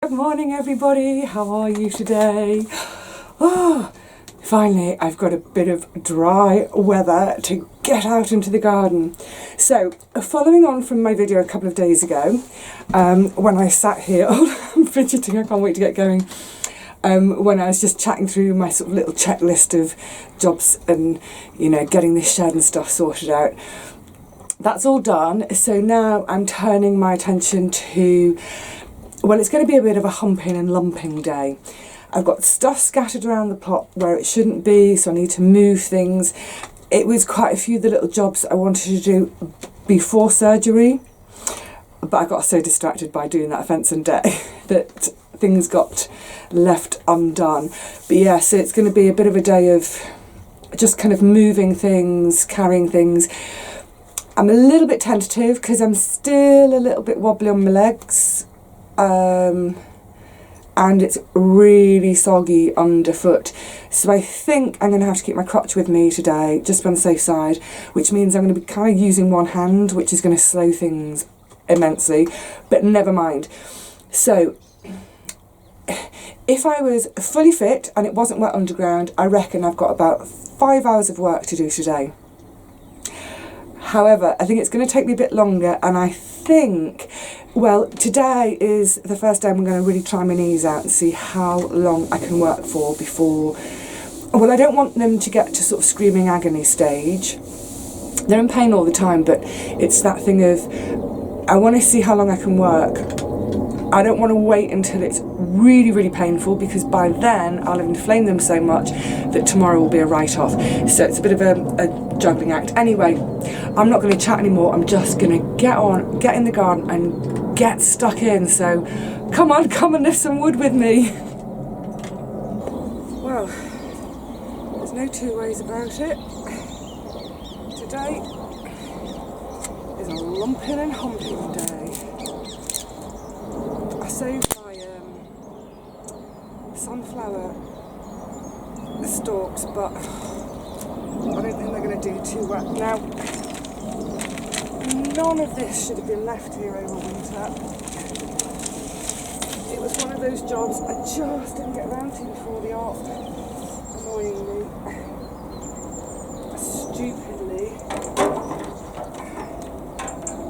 Good morning everybody, how are you today? Oh, finally I've got a bit of dry weather to get out into the garden. So, following on from my video a couple of days ago, when I sat here, I'm fidgeting, I can't wait to get going, when I was just chatting through my sort of little checklist of jobs and, you know, getting this shed and stuff sorted out. That's all done, so now I'm turning my attention to, well, it's going to be a bit of a humping and lumping day. I've got stuff scattered around the plot where it shouldn't be, so I need to move things. It was quite a few of the little jobs I wanted to do before surgery, but I got so distracted by doing that fence and deck that things got left undone. But yeah, so it's going to be a bit of a day of just kind of moving things, carrying things. I'm a little bit tentative because I'm still a little bit wobbly on my legs. And it's really soggy underfoot, so I think I'm going to have to keep my crutch with me today, just on the safe side, which means I'm going to be kind of using one hand, which is going to slow things immensely, but never mind. So if I was fully fit and it wasn't wet underground, I reckon I've got about 5 hours of work to do today. However, I think it's going to take me a bit longer, and I think, well, today is the first day I'm going to really try my knees out and see how long I can work for before, well, I don't want them to get to sort of screaming agony stage. They're in pain all the time, but it's that thing of, I want to see how long I can work. I don't want to wait until it's really, really painful, because by then I'll have inflamed them so much that tomorrow will be a write-off. So it's a bit of a juggling act. Anyway, I'm not going to chat anymore. I'm just going to get in the garden and get stuck in. So come on, come and lift some wood with me. Well, there's no two ways about it. Today is a lumping and humping day. I sowed my sunflower stalks, but I don't think they're going to do too well. Now, none of this should have been left here over winter. It was one of those jobs I just didn't get around to before the art, annoyingly. Stupidly,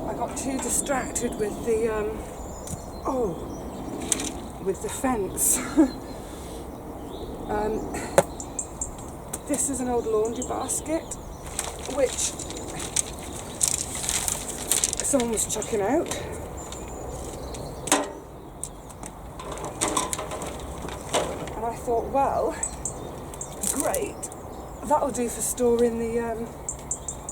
I got too distracted with the with the fence. This is an old laundry basket which someone was chucking out. And I thought, well, great, that'll do for storing the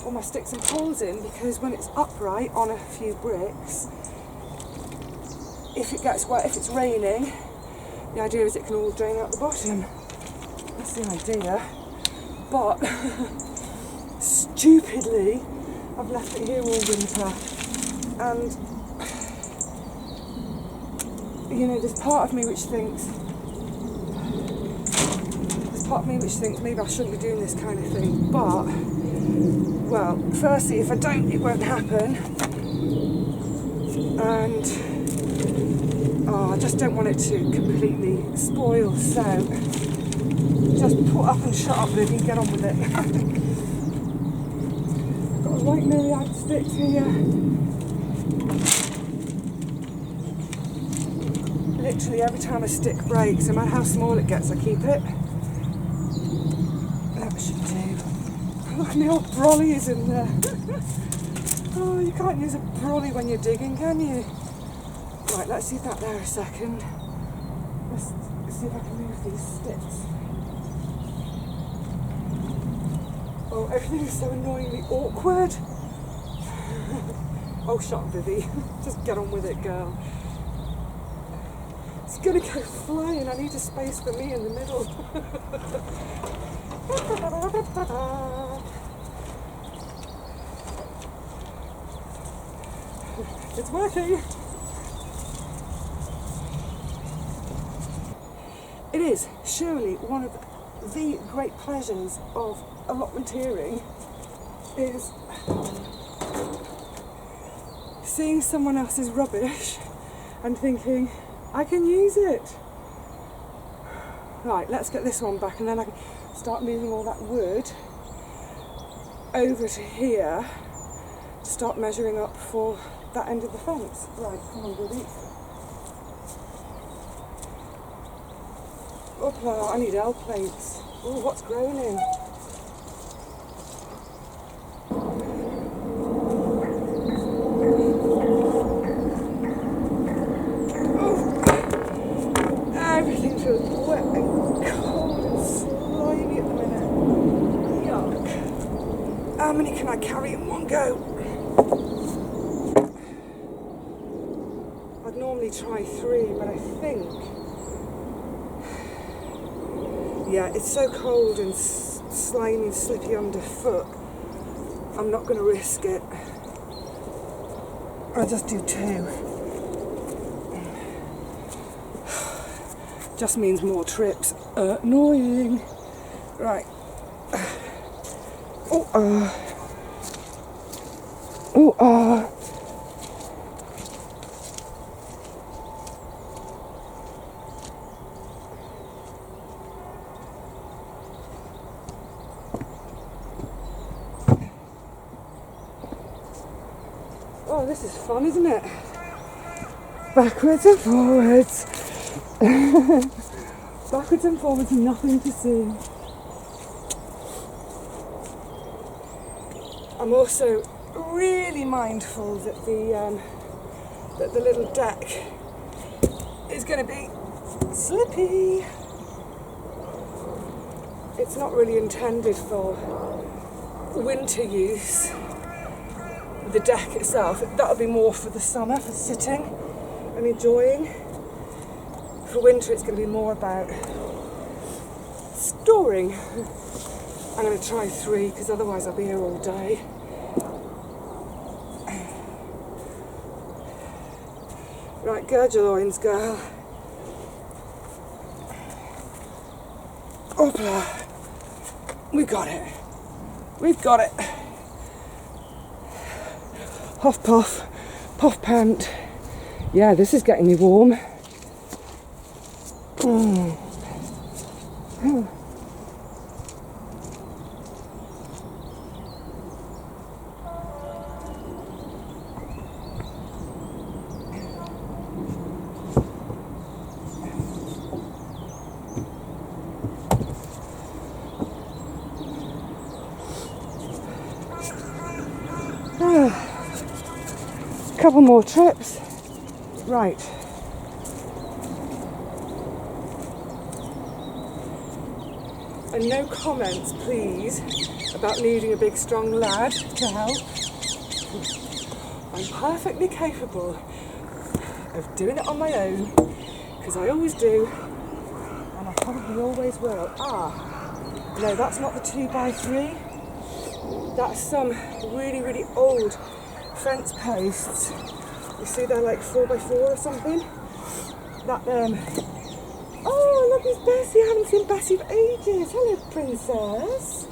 all my sticks and poles in, because when it's upright on a few bricks, if it gets wet, if it's raining, the idea is it can all drain out the bottom. That's the idea. But stupidly, I've left it here all winter, and you know, there's part of me which thinks maybe I shouldn't be doing this kind of thing. But, well, firstly, if I don't, it won't happen, and I just don't want it to completely spoil, so just put up and shut up, Vivi, get on with it. Got a right myriad of sticks here. Literally every time a stick breaks, no matter how small it gets, I keep it. That should do. Look, my old brolly is in there. Oh, you can't use a brolly when you're digging, can you? Right, let's leave that there a second. Let's see if I can move these sticks. Oh, everything is so annoyingly awkward. Oh, shut up, Vivi. Just get on with it, girl. It's gonna go flying. I need a space for me in the middle. It's working. It is surely one of the great pleasures of allotmenteering is seeing someone else's rubbish and thinking, I can use it. Right, let's get this one back and then I can start moving all that wood over to here to start measuring up for that end of the fence. Right, come on, buddy. Oh, I need L plates. Oh, what's growing in? Everything feels wet and cold and slimy at the minute. Yuck. How many can I carry in one go? I'd normally try 3, but I think... yeah, it's so cold and slimy and slippy underfoot. I'm not going to risk it. I'll just do 2. Just means more trips. Annoying. Right. Oh, this is fun, isn't it? Backwards and forwards. Backwards and forwards, nothing to see. I'm also really mindful that the little deck is going to be slippy. It's not really intended for winter use. The deck itself, that'll be more for the summer, for sitting and enjoying. For winter it's going to be more about storing. I'm going to try 3 because otherwise I'll be here all day. Right, gird your loins, girl. Hoopla. We got it. We've got it. Huff puff, puff pant. Yeah, this is getting me warm. Couple more trips. Right. And no comments, please, about needing a big, strong lad to help. I'm perfectly capable of doing it on my own, because I always do, and I probably always will. No, that's not the 2x3. That's some really, really old fence posts. You see they're like 4x4 or something. That oh, look, it's Bessie. I haven't seen Bessie for ages. Hello, princess.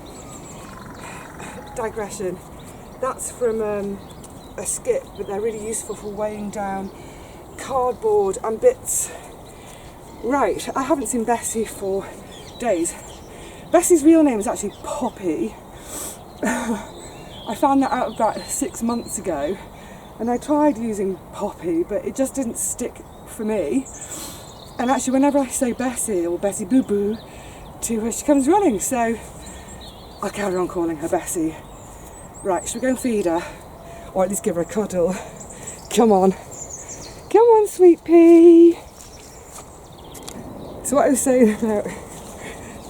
Digression. That's from a skip, but they're really useful for weighing down cardboard and bits. Right, I haven't seen Bessie for days. Bessie's real name is actually Poppy. I found that out about 6 months ago, and I tried using Poppy, but it just didn't stick for me. And actually, whenever I say Bessie or Bessie Boo Boo to her, she comes running, so I'll carry on calling her Bessie. Right, should we go and feed her? Or at least give her a cuddle? Come on. Come on, sweet pea. So what I was saying about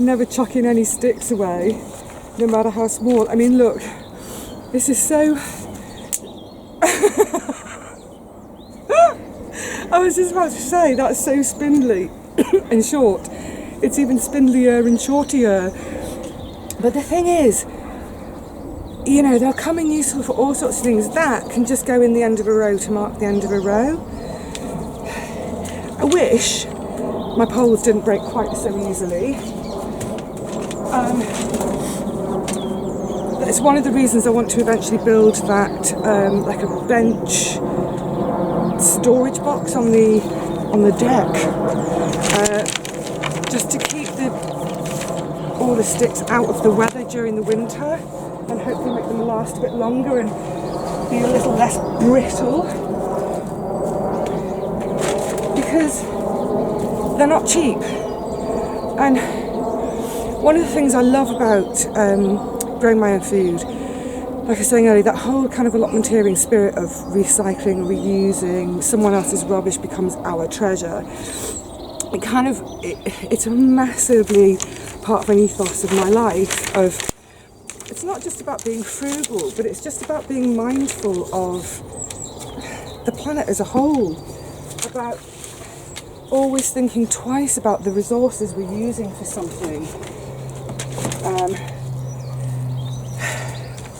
never chucking any sticks away, no matter how small. I mean, look, this is so... I was just about to say, that's so spindly and short. It's even spindlier and shortier. But the thing is, you know, they'll come in useful for all sorts of things. That can just go in the end of a row to mark the end of a row. I wish my poles didn't break quite so easily. It's one of the reasons I want to eventually build that, like a bench storage box on the on the deck, just to keep all the sticks out of the weather during the winter, and hopefully make them last a bit longer and be a little less brittle, because they're not cheap. And one of the things I love about growing my own food, like I was saying earlier, that whole kind of allotmenteering spirit of recycling, reusing, someone else's rubbish becomes our treasure. It's a massively part of an ethos of my life. It's not just about being frugal, but it's just about being mindful of the planet as a whole, about always thinking twice about the resources we're using for something.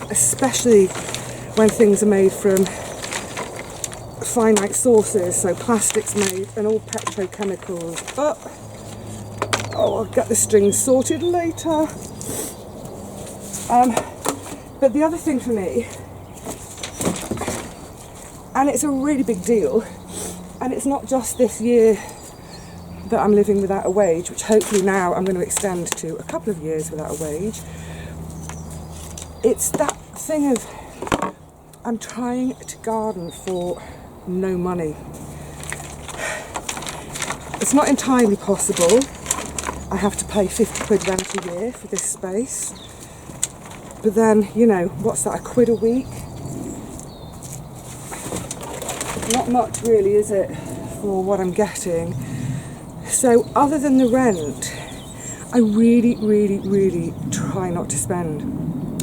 Especially when things are made from finite sources, so plastics made and all petrochemicals. I'll get the strings sorted later. But the other thing for me, and it's a really big deal, and it's not just this year that I'm living without a wage, which hopefully now I'm going to extend to a couple of years without a wage. It's that thing of I'm trying to garden for no money. It's not entirely possible. I have to pay 50 quid rent a year for this space. But then, you know, what's that, £1 a week? Not much really, is it, for what I'm getting? So other than the rent, I really, really, really try not to spend.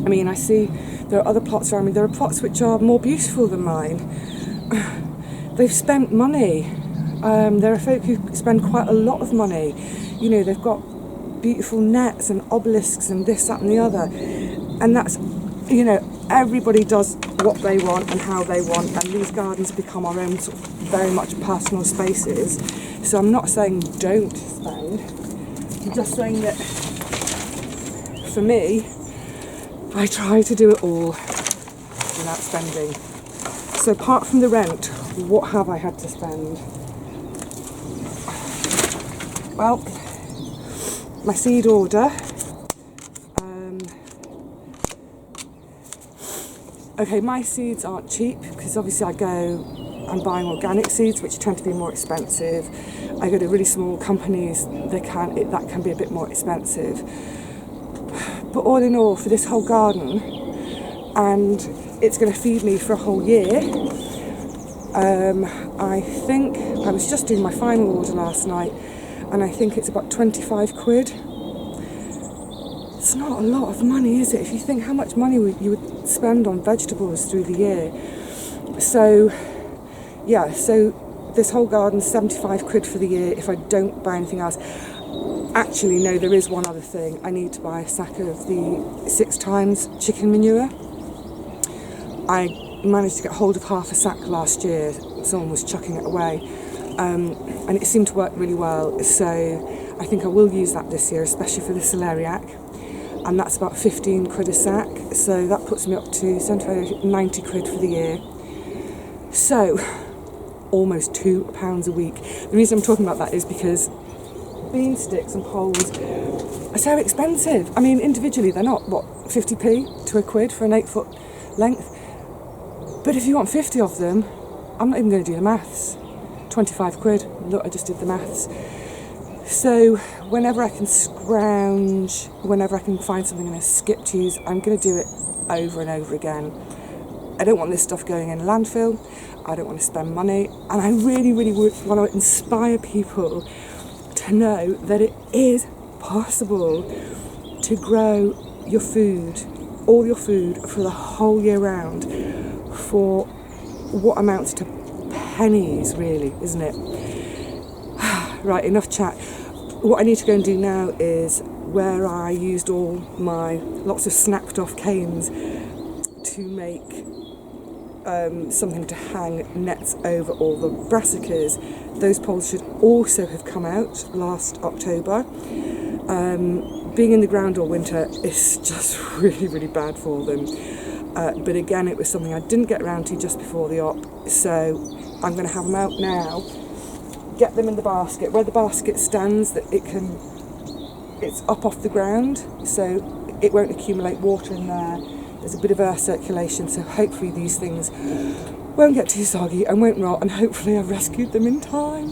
I mean, I see there are other plots around me. There are plots which are more beautiful than mine. They've spent money. There are folk who spend quite a lot of money. You know, they've got beautiful nets and obelisks and this, that and the other. And that's, you know, everybody does what they want and how they want, and these gardens become our own sort of very much personal spaces. So I'm not saying don't spend. I'm just saying that for me, I try to do it all without spending. So apart from the rent, what have I had to spend? Well, my seed order. Okay, my seeds aren't cheap because obviously I'm buying organic seeds, which tend to be more expensive. I go to really small companies, that can be a bit more expensive. But all in all, for this whole garden, and it's going to feed me for a whole year, I think, I was just doing my final order last night, and I think it's about 25 quid. It's not a lot of money, is it? If you think how much money you would spend on vegetables through the year. So, yeah, so this whole garden's 75 quid for the year if I don't buy anything else. Actually, no, there is one other thing. I need to buy a sack of the 6 times chicken manure. I managed to get hold of half a sack last year. Someone was chucking it away. And it seemed to work really well. So I think I will use that this year, especially for the celeriac. And that's about 15 quid a sack. So that puts me up to 90 quid for the year. So almost £2 a week. The reason I'm talking about that is because bean sticks and poles are so expensive. I mean, individually they're not, 50p to £1 for an 8 foot length. But if you want 50 of them, I'm not even going to do the maths. 25 quid. Look, I just did the maths. So whenever I can scrounge, whenever I can find something in a skip to use, I'm going to do it over and over again. I don't want this stuff going in landfill. I don't want to spend money. And I really, really want to inspire people to know that it is possible to grow your food, all your food, for the whole year round for what amounts to pennies, really, isn't it? Right, enough chat. What I need to go and do now is where I used all my lots of snapped off canes to make something to hang nets over all the brassicas. Those poles should also have come out last October. Being in the ground all winter is just really, really bad for them. But again, it was something I didn't get around to just before the op, so I'm going to have them out now get them in the basket. Where the basket stands, that it's up off the ground, so it won't accumulate water in there. There's a bit of air circulation, so hopefully these things won't get too soggy and won't rot, and hopefully I've rescued them in time.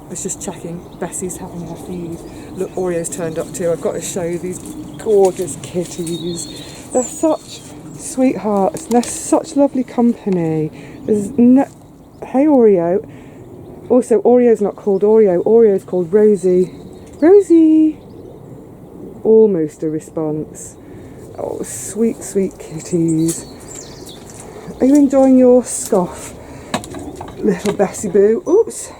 I was just checking, Bessie's having her feed. Look, Oreo's turned up too. I've got to show you these gorgeous kitties. They're such sweethearts, and they're such lovely company. Hey Oreo. Also, Oreo's not called Oreo, Oreo's called Rosie. Rosie! Almost a response. Oh, sweet, sweet kitties. Are you enjoying your scoff, little Bessie Boo? Oops.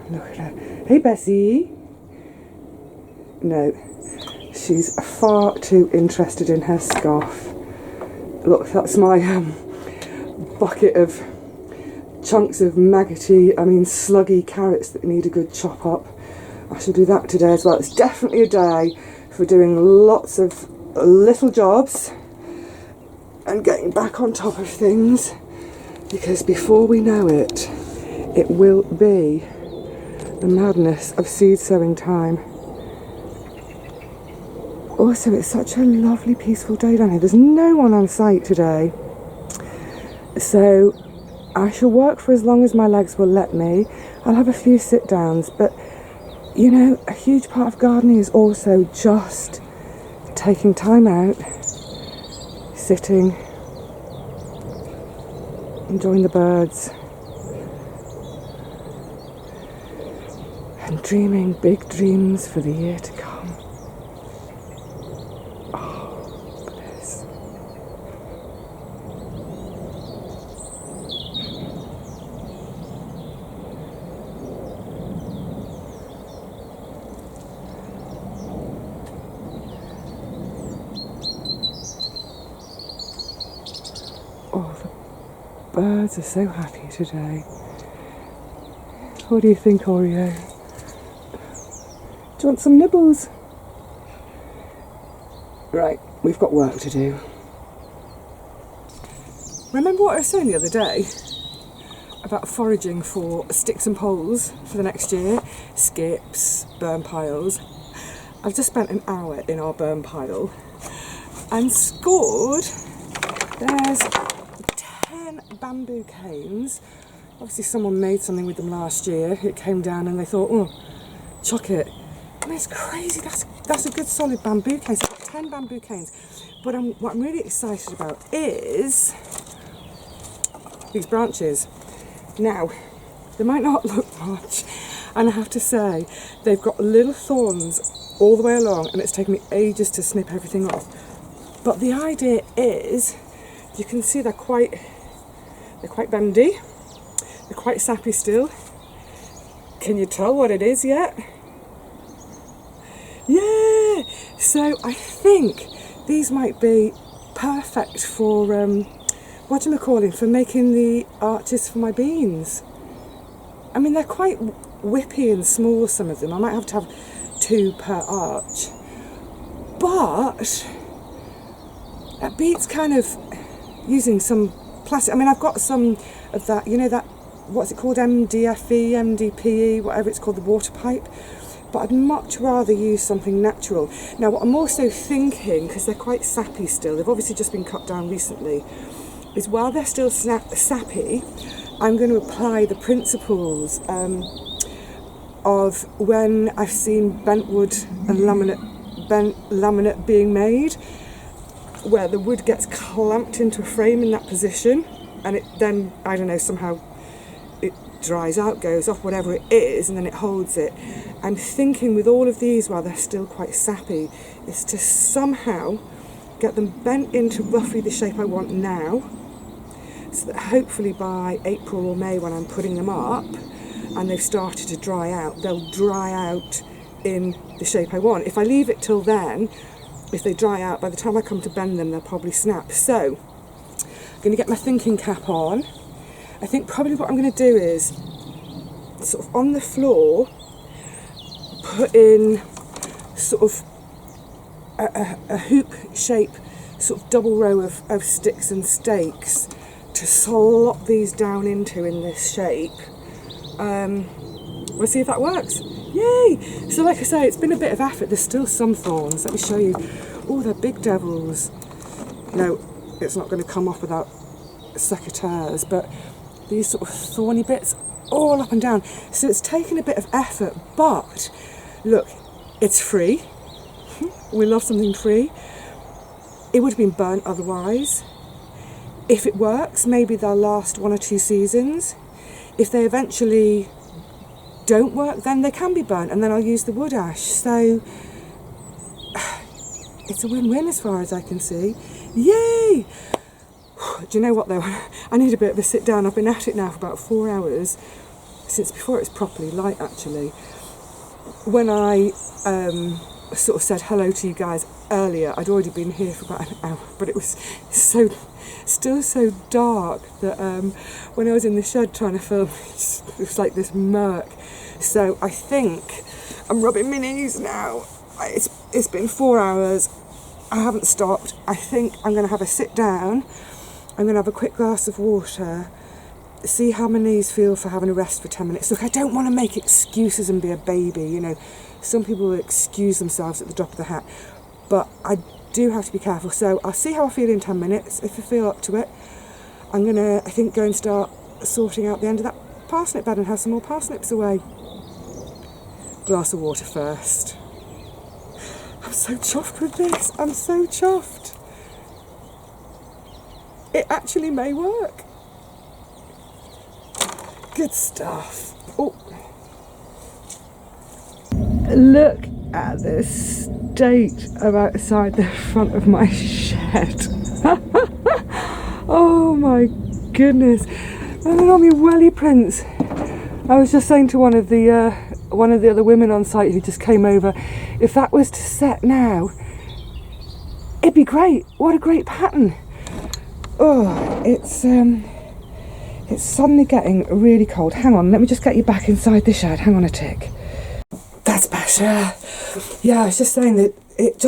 Look at her. Hey, Bessie. No, she's far too interested in her scoff. Look, that's my bucket of chunks of sluggy carrots that need a good chop up. I shall do that today as well. It's definitely a day for doing lots of little jobs and getting back on top of things, because before we know it, it will be the madness of seed sowing time. Also, it's such a lovely, peaceful day down here. There's no one on site today, so I shall work for as long as my legs will let me. I'll have a few sit downs, but you know, a huge part of gardening is also just taking time out, sitting, enjoying the birds, and dreaming big dreams for the year to come. Oh, bliss. Oh, the birds are so happy today. What do you think, Oreo? Do you want some nibbles? Right, we've got work to do. Remember what I was saying the other day about foraging for sticks and poles for the next year? Skips, burn piles. I've just spent an hour in our burn pile and scored. There's 10 bamboo canes. Obviously someone made something with them last year. It came down and they thought, oh, chuck it. And it's crazy, that's a good solid bamboo cane. So I've got 10 bamboo canes. But what I'm really excited about is these branches. Now, they might not look much, and I have to say, they've got little thorns all the way along, and it's taken me ages to snip everything off. But the idea is, you can see they're quite bendy, they're quite sappy still. Can you tell what it is yet? Yeah! So I think these might be perfect for, for making the arches for my beans. I mean, they're quite whippy and small, some of them. I might have to have 2 per arch. But that beats kind of using some plastic. I mean, I've got some of that, you know, that, what's it called, MDFE, MDPE, whatever it's called, the water pipe. But I'd much rather use something natural. Now, what I'm also thinking, because they're quite sappy still, they've obviously just been cut down recently, is while they're still sappy, I'm going to apply the principles of when I've seen bent wood and bent laminate being made, where the wood gets clamped into a frame in that position, and it then, I don't know, somehow it dries out, goes off, whatever it is, and then it holds it. I'm thinking with all of these, while they're still quite sappy, is to somehow get them bent into roughly the shape I want now, so that hopefully by April or May, when I'm putting them up and they've started to dry out, they'll dry out in the shape I want. If I leave it till then, if they dry out, by the time I come to bend them, they'll probably snap. So I'm going to get my thinking cap on. I think probably what I'm going to do is sort of on the floor put in sort of a hoop shape, sort of double row of sticks and stakes to slot these down into in this shape. We'll see if that works. Yay! So like I say, it's been a bit of effort. There's still some thorns. Let me show you. Oh, they're big devils. No, it's not going to come off without secateurs, but these sort of thorny bits all up and down. So it's taken a bit of effort, but look, it's free. We love something free. It would have been burnt otherwise. If it works, maybe they'll last 1 or 2 seasons. If they eventually don't work, then they can be burnt, and then I'll use the wood ash. So it's a win-win as far as I can see. Yay! Do you know what though? I need a bit of a sit down. I've been at it now for about 4 hours, since before it's properly light actually. When I sort of said hello to you guys earlier, I'd already been here for about an hour, but it was still so dark that when I was in the shed trying to film, it was like this murk. So I think I'm rubbing my knees now. It's been 4 hours. I haven't stopped. I think I'm going to have a sit down. I'm going to have a quick glass of water, see how my knees feel for having a rest for 10 minutes. Look, I don't want to make excuses and be a baby, you know. Some people will excuse themselves at the drop of the hat, but I do have to be careful. So I'll see how I feel in 10 minutes. If I feel up to it, I'm going to, I think, go and start sorting out the end of that parsnip bed and have some more parsnips away. Glass of water first. I'm so chuffed with this. I'm so chuffed. It actually may work. Good stuff. Oh. Look at the state of outside the front of my shed. Oh my goodness. And then on my welly prints. I was just saying to one of the other women on site who just came over, if that was to set now, it'd be great. What a great pattern. Oh, it's suddenly getting really cold. Hang on, let me just get you back inside the shed. Hang on a tick. That's better. Yeah, I was just saying that it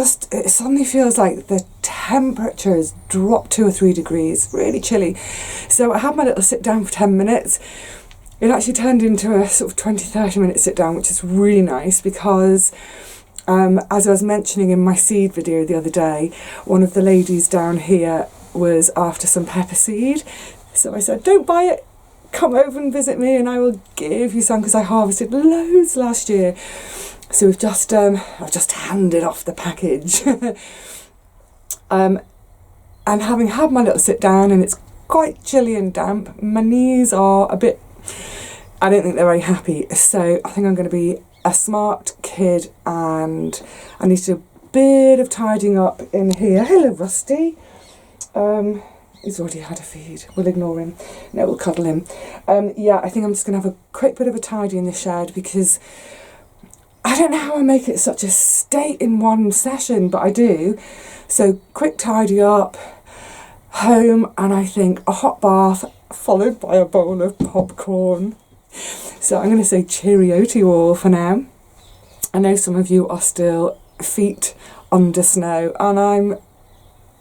suddenly feels like the temperature has dropped 2 or 3 degrees. Really chilly. So I had my little sit down for 10 minutes. It actually turned into a sort of 20-30 minute sit down, which is really nice because as I was mentioning in my seed video the other day, one of the ladies down here was after some pepper seed. So I said, don't buy it, come over and visit me and I will give you some, because I harvested loads last year. So we've just I've just handed off the package. And having had my little sit down, and it's quite chilly and damp, my knees are a bit, I don't think they're very happy. So I think I'm going to be a smart kid and I need to do a bit of tidying up in here. Hello Rusty. He's already had a feed. We'll ignore him. No, we'll cuddle him. Yeah, I think I'm just going to have a quick bit of a tidy in the shed, because I don't know how I make it such a state in one session, but I do. So quick tidy up, home, and I think a hot bath followed by a bowl of popcorn. So I'm going to say cheerio to you all for now. I know some of you are still feet under snow, and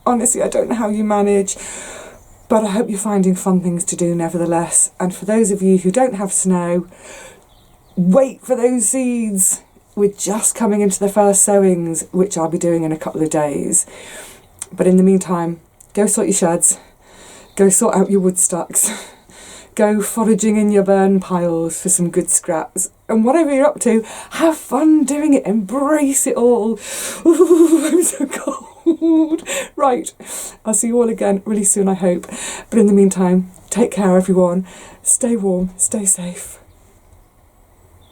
honestly, I don't know how you manage, but I hope you're finding fun things to do nevertheless. And for those of you who don't have snow, wait for those seeds. We're just coming into the first sowings, which I'll be doing in a couple of days. But in the meantime, go sort your sheds, go sort out your wood stacks, go foraging in your burn piles for some good scraps. And whatever you're up to, have fun doing it, embrace it all. Ooh, I'm so cold. Right, I'll see you all again really soon, I hope. But in the meantime, take care everyone, stay warm, stay safe.